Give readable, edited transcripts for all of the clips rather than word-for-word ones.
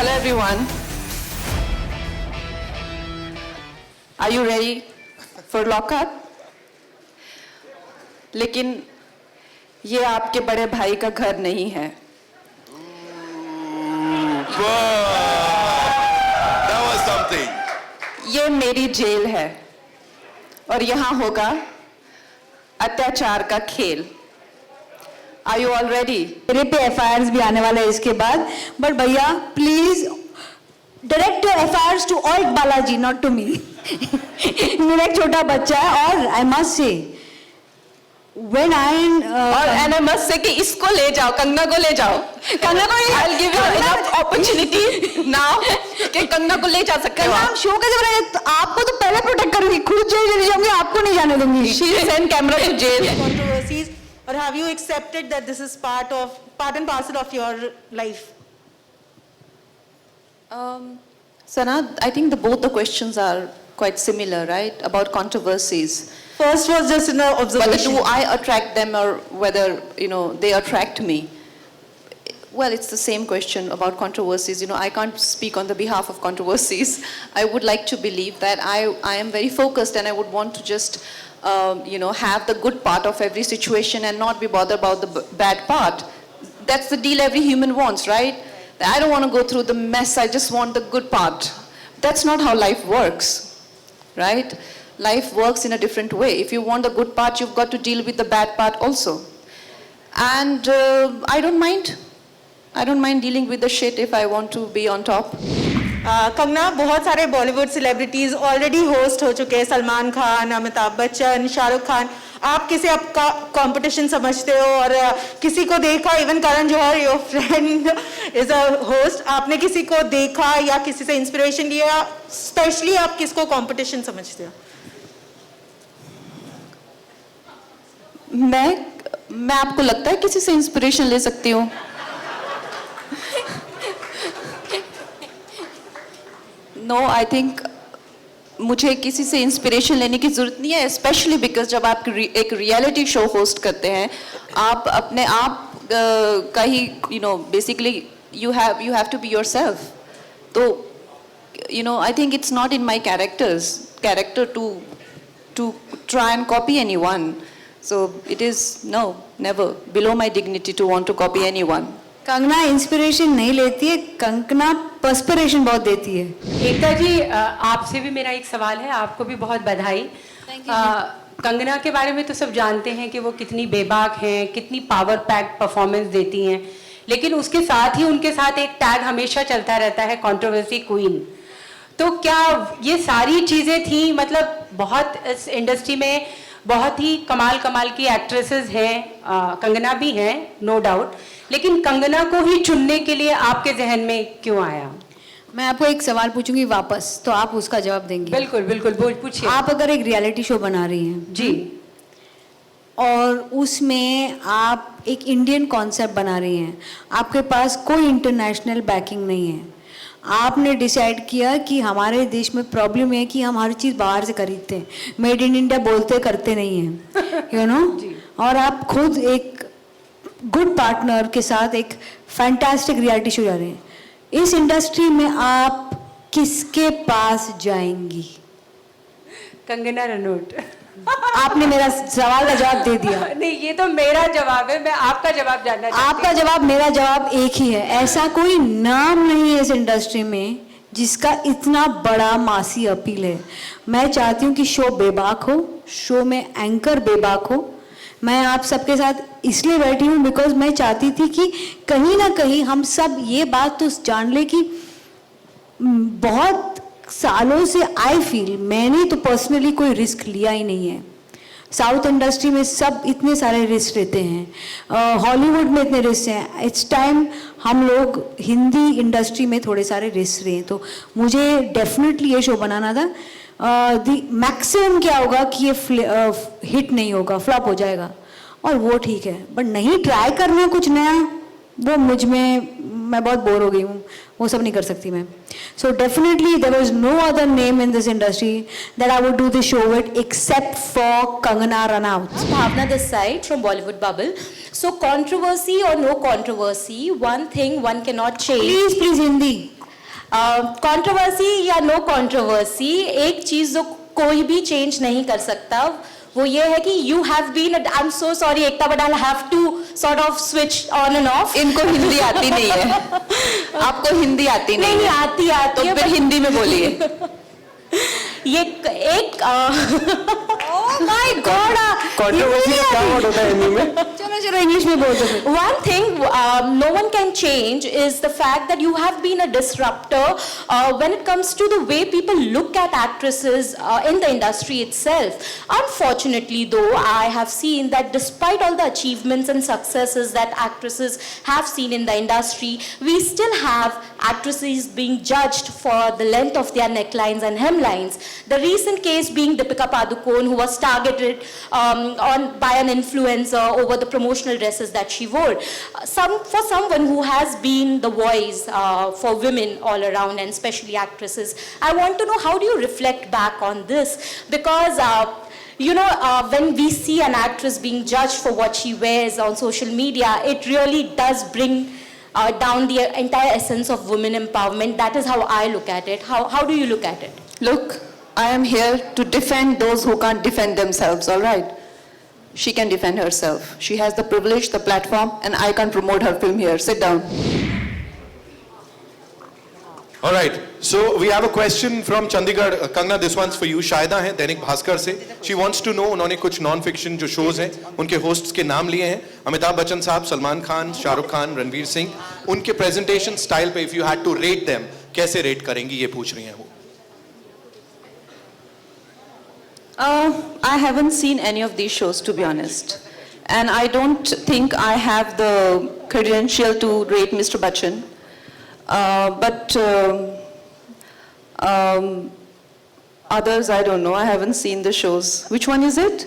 Hello everyone. Are you ready for lockup? लेकिन ये आपके बड़े भाई का घर नहीं है. That was something. ये मेरी जेल है और यहाँ होगा अत्याचार का खेल. Are you all ready? मेरे पे एफआईआर भी आने वाला है इसके बाद. बट भैया please direct your FIR to all Balaji, not to me. मेरा एक छोटा बच्चा है और I must say when and I must say कि इसको ले जाओ, कंगना को ले जाओ. कंगना को I'll give you enough opportunity now कि कंगना को ले जा सकते हो. हम शो कैसे बनाए? तो आपको तो पहले प्रोटेक्ट करूंगी, खुद जेल चली जाऊंगी, आपको नहीं जाने दूंगी. She will send camera to jail. Controversies, or have you accepted that this is part and parcel of your life? Sana, I think both the questions are quite similar, right? About controversies. First was just an Whether observation. do I attract them or whether, they attract me. Well, it's the same question about controversies. I can't speak on the behalf of controversies. I would like to believe that I am very focused and I would want to just, have the good part of every situation and not be bothered about the bad part. That's the deal every human wants, right? I don't want to go through the mess. I just want the good part. That's not how life works, right? Life works in a different way. If you want the good part, you've got to deal with the bad part also. And I don't mind. I don't mind dealing with the shit if I want to be on top. Kangana, बहुत सारे Bollywood celebrities already host हो चुके हैं. सलमान खान, अमिताभ बच्चन, शाहरुख खान. आप किसे आपका competition समझते हो? और किसी को देखा, even Karan Johar, your friend is a host. आपने किसी को देखा या किसी से इंस्पिरेशन लिया? स्पेशली आप किसको कंपटीशन समझते हो? मैं आपको लगता है किसी से इंस्पिरेशन ले सकती हूँ? नो, आई थिंक मुझे किसी से इंस्पिरेशन लेने की जरूरत नहीं है, स्पेशली बिकॉज जब आप एक रियलिटी शो होस्ट करते हैं, आप अपने आप का ही basically you have to be yourself. तो I think it's not in my character to try and copy anyone. So it is never below my dignity to want to copy anyone. Kangana inspiration नहीं लेती है, Kangana perspiration बहुत देती है. एकता जी, आपसे भी मेरा एक सवाल है. आपको भी बहुत बधाई. कंगना के बारे में तो सब जानते हैं कि वो कितनी बेबाक हैं, कितनी पावर पैक परफॉर्मेंस देती हैं, लेकिन उसके साथ ही उनके साथ एक टैग हमेशा चलता रहता है, कंट्रोवर्सी क्वीन. तो क्या ये सारी चीज़ें थी? मतलब बहुत इस इंडस्ट्री में बहुत ही कमाल की एक्ट्रेसेस हैं, कंगना भी हैं, नो डाउट, लेकिन कंगना को ही चुनने के लिए आपके जहन में क्यों आया? मैं आपको एक सवाल पूछूंगी वापस, तो आप उसका जवाब देंगी. बिल्कुल पूछिए. आप अगर एक रियलिटी शो बना रही हैं जी, और उसमें आप एक इंडियन कॉन्सेप्ट बना रही हैं, आपके पास कोई इंटरनेशनल बैकिंग नहीं है, आपने डिसाइड किया कि हमारे देश में प्रॉब्लम है कि हम हर चीज़ बाहर से खरीदते हैं, मेड इन इंडिया बोलते करते नहीं हैं, और आप खुद एक गुड पार्टनर के साथ एक फैंटास्टिक रियलिटी शो जा रहे हैं. इस इंडस्ट्री में आप किसके पास जाएंगी? कंगना रनौत. आपने मेरा सवाल का जवाब दे दिया. नहीं, ये तो मेरा जवाब है, मैं आपका जवाब जानना चाहती हूँ. आपका जवाब, मेरा जवाब एक ही है. ऐसा कोई नाम नहीं है इस इंडस्ट्री में जिसका इतना बड़ा मासी अपील है. मैं चाहती हूँ कि शो बेबाक हो, शो में एंकर बेबाक हो. मैं आप सबके साथ इसलिए बैठी हूँ बिकॉज मैं चाहती थी कि कहीं ना कहीं हम सब ये बात तो जान ले कि बहुत सालों से आई फील, मैंने तो पर्सनली कोई रिस्क लिया ही नहीं है. साउथ इंडस्ट्री में सब इतने सारे रिस्क लेते हैं, हॉलीवुड में इतने रिस्क हैं. इट्स टाइम हम लोग हिंदी इंडस्ट्री में थोड़े सारे रिस्क रहे हैं. तो मुझे डेफिनेटली ये शो बनाना था. मैक्सिमम क्या होगा कि ये हिट नहीं होगा, फ्लॉप हो जाएगा, और वो ठीक है. बट नहीं ट्राई करना कुछ नया, वो मुझ में, मैं बहुत बोर हो गई हूँ, वो सब नहीं कर सकती मैं. So definitely there was no other name in this industry that I would do this show with except for Kangana Ranaut. Bhavna this side from Bollywood Bubble. So controversy or no controversy, one thing one cannot change. Please Hindi. Controversy या no controversy, एक चीज जो कोई भी change नहीं कर सकता वो ये है कि you have been, I am so sorry Ekta but I have to sort of switch on and off. इनको हिंदी आती नहीं है. आपको हिंदी आती नहीं नहीं है. आती तो है फिर हिंदी में बोलिए. ये एक माय गॉड, कंट्रोवर्सी का क्या वर्ड होता है हिंदी में? चलो चलो इंग्लिश में बोल दो फिर. one thing no one can change is the fact that you have been a disruptor when it comes to the way people look at actresses in the industry itself. Unfortunately though, I have seen that despite all the achievements and successes that actresses have seen in the industry, we still have actresses being judged for the length of their necklines and hemlines. The recent case being Deepika Padukone, who was targeted by an influencer over the promotional dresses that she wore. For someone who has been the voice for women all around and especially actresses, I want to know, how do you reflect back on this? Because when we see an actress being judged for what she wears on social media, it really does bring down the entire essence of women empowerment. That is how I look at it. How do you look at it? Look, I am here to defend those who can't defend themselves, all right? She can defend herself. She has the privilege, the platform, and I can't promote her film here. Sit down. All right. So we have a question from Chandigarh. Kangna, this one's for you. शायदा है दैनिक भास्कर से. She wants to know, उन्होंने कुछ non fiction जो shows हैं उनके hosts के नाम लिए हैं. अमिताभ बच्चन साहब, सलमान खान, शाहरुख खान, रणवीर सिंह. उनके प्रेजेंटेशन स्टाइल पे if you had to rate them, कैसे रेट करेंगी, ये पूछ रही हैं वो. I haven't seen any of these shows, to be honest. And I don't think I have the credential to rate Mr. Bachchan. But others, I don't know. I haven't seen the shows. Which one is it?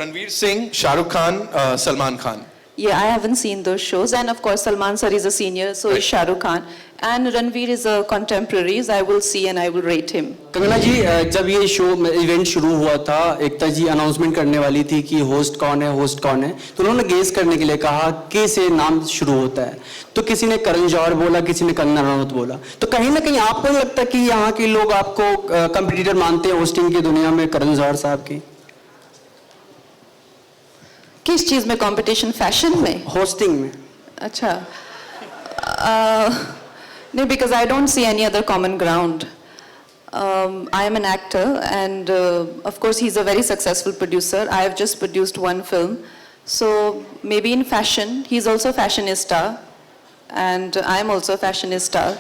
Ranveer Singh, Shahrukh Khan, Salman Khan. Yeah, I haven't seen those shows. And of course, Salman sir is a senior, so is Shah Rukh Khan. And Ranveer is a contemporary. I will see and I will rate him. Kangana जी, जब ये show event शुरू हुआ था, एकता जी announcement करने वाली थी कि host कौन है, तो उन्होंने गेस करने के लिए कहा के से नाम शुरू होता है. तो किसी ने करण जौहर बोला, किसी ने कंगना रनौत बोला. तो कहीं ना कहीं आपको नहीं लगता कि यहाँ के लोग आपको कंपटीटर मानते हैं होस्टिंग की दुनिया में करण जौहर साहब की? किस चीज में कंपटीशन? फैशन में? होस्टिंग में. अच्छा. No, because I don't see any other common ground. I am an actor and of course he's a very successful producer. I have just produced one film. So maybe in fashion, he's also a fashionista and I am also a fashionista.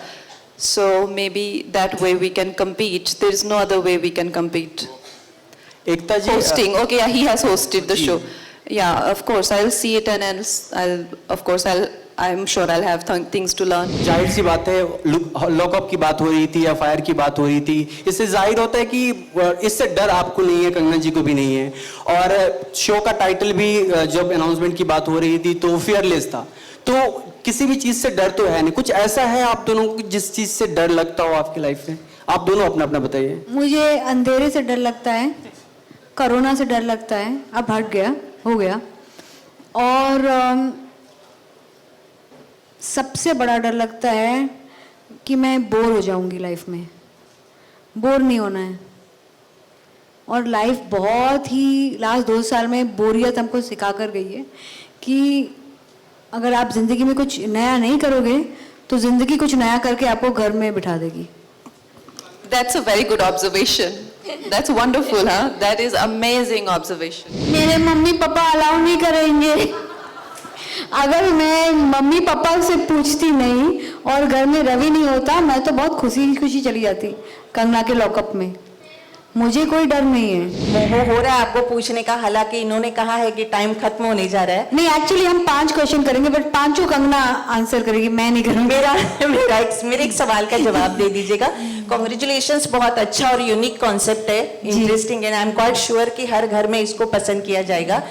So maybe that way we can compete. There is no other way we can compete. Ekta ji, Hosting, okay, yeah, he has hosted the show. Yeah, of course, I'll see it and I'm sure I'll have things to learn. जाहिर सी बात है, lockup की बात हो रही थी, FIR की बात हो रही थी. इससे जाहिर होता है कि इससे डर आपको नहीं है, कंगना जी को भी नहीं है. और शो का टाइटल भी जब अनाउंसमेंट की बात हो रही थी तो फियरलेस था. तो किसी भी चीज से डर तो है नहीं. कुछ ऐसा है आप दोनों को जिस चीज से डर लगता हो आपकी लाइफ में? आप दोनों अपना अपना बताइए. मुझे अंधेरे से डर लगता है, कोरोना से डर लगता है, अब हट गया, हो गया. और सबसे बड़ा डर लगता है कि मैं बोर हो जाऊंगी लाइफ में. बोर नहीं होना है. और लाइफ बहुत ही लास्ट 2 साल में बोरियत हमको सिखा कर गई है कि अगर आप ज़िंदगी में कुछ नया नहीं करोगे तो ज़िंदगी कुछ नया करके आपको घर में बिठा देगी. That's a very good observation. That's wonderful, huh? That is amazing observation. मेरे मम्मी पापा अलाउ नहीं करेंगे. अगर मैं मम्मी पापा से पूछती नहीं और घर में रवि नहीं होता, मैं तो बहुत खुशी खुशी चली जाती कंगना के लॉकअप में. मुझे कोई डर नहीं है. वो हो रहा है आपको पूछने का, हालांकि इन्होंने कहा है कि टाइम खत्म होने जा रहा है. नहीं, एक्चुअली हम 5 क्वेश्चन करेंगे बट 5 कंगना आंसर करेगी, मैं नहीं करूँगी. मेरे एक सवाल का जवाब दे दीजिएगा. कॉन्ग्रेचुलेशंस, बहुत अच्छा और यूनिक कॉन्सेप्ट है, interesting and I am quite sure कि हर घर में इसको पसंद किया जाएगा.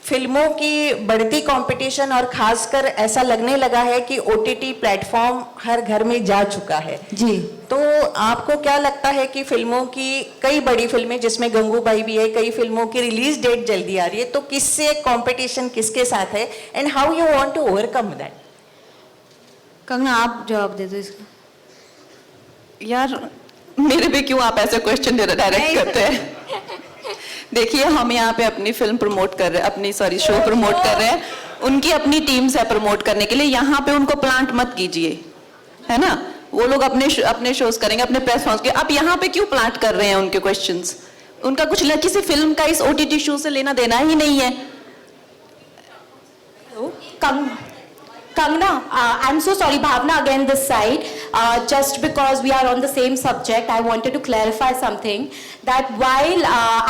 फिल्मों की बढ़ती कंपटीशन और खासकर ऐसा लगने लगा है कि ओटीटी प्लेटफॉर्म हर घर में जा चुका है जी. तो आपको क्या लगता है कि फिल्मों की कई बड़ी फिल्में जिसमें गंगूबाई भी है, कई फिल्मों की रिलीज डेट जल्दी आ रही है, तो किससे कंपटीशन किसके साथ है and how you want to overcome that? Kangana आप जवाब दे दो इसका. यार मेरे पे क्यों आप ऐसे क्वेश्चन डायरेक्ट करते हैं? देखिए हम यहाँ पे अपनी फिल्म प्रमोट कर रहे हैं, अपनी सॉरी शो प्रमोट कर रहे हैं, उनकी अपनी टीम्स है प्रमोट करने के लिए, यहाँ पे उनको प्लांट मत कीजिए, है ना? वो लोग अपने शोज करेंगे, अपने प्रेस कॉन्फ्रेंस के, आप यहाँ पे क्यों प्लांट कर रहे हैं उनके क्वेश्चंस? उनका कुछ किसी फिल्म का इस OTT शो से लेना देना ही नहीं है। Kangna, I'm so sorry, Bhavna again this side. Just because we are on the same subject, I wanted to clarify something. That while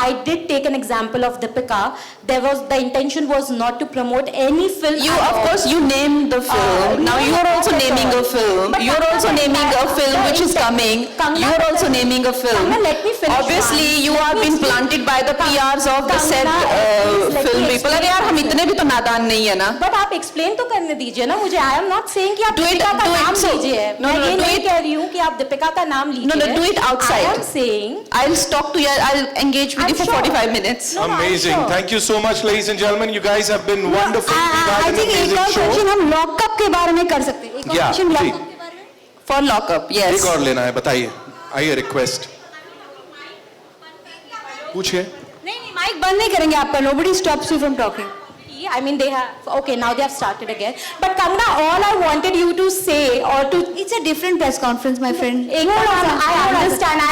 I did take an example of Deepika, the intention was not to promote any film. You, of course, you named the film. Now you are also naming a film. But You are also naming a film which is coming. You are also naming a film. Kangna, let me finish. Obviously, you are being planted by the PRs of the said please let film me people. अरे यार हम इतने भी तो नादान नहीं है ना. But आप explain तो करने दीजिए ना मुझे. I am not saying कि आप Do it- दीपिका का do it नाम so- लीजिए. No, मैं no, ये do नहीं it- कह रही हूँ कि आप दीपिका का नाम लीजिए. No, do it outside. I am saying. I'll talk to you. I'll engage with I'm you for sure. 45 minutes. No, I'm Amazing. sure. Thank you so much, ladies and gentlemen. You guys have been wonderful. We've I had an think एक amazing और show. Question हम lockup के बारे में कर सकते हैं. एक और Yeah, क्वेश्चन जी. लॉकअप के बारे में. For lockup, yes. एक और लेना है, बताइए. आइए, रिक्वेस्ट. पूछिए. नहीं माइक बंद नहीं करेंगे आपका. Nobody stops you from talking. I mean, they have, okay, now they have started again. But Kangna, all I wanted you to say or to... It's a different press conference, my friend. Ekta ma'am, I understand.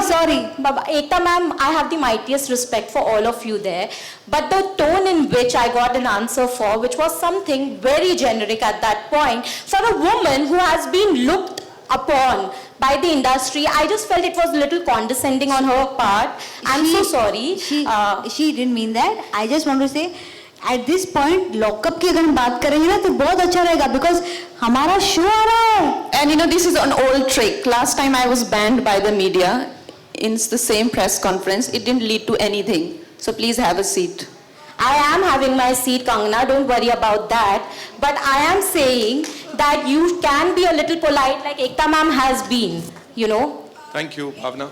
Sorry. Baba, Ekta ma'am, I have the mightiest respect for all of you there. But the tone in which I got an answer for, which was something very generic at that point, for a woman who has been looked upon by the industry, I just felt it was a little condescending on her part. I'm so sorry. She didn't mean that. I just want to say, at this point, lockup की अगर हम बात करेंगे ना तो बहुत अच्छा रहेगा because हमारा शो आ रहा है. And you know, this is an old trick. Last time I was banned by the media in the same press conference. It didn't lead to anything. So please have a seat. I am having my seat, Kangna, don't worry about that. But I am saying that you can be a little polite like Ekta ma'am has been, you know. Thank you, Bhavna.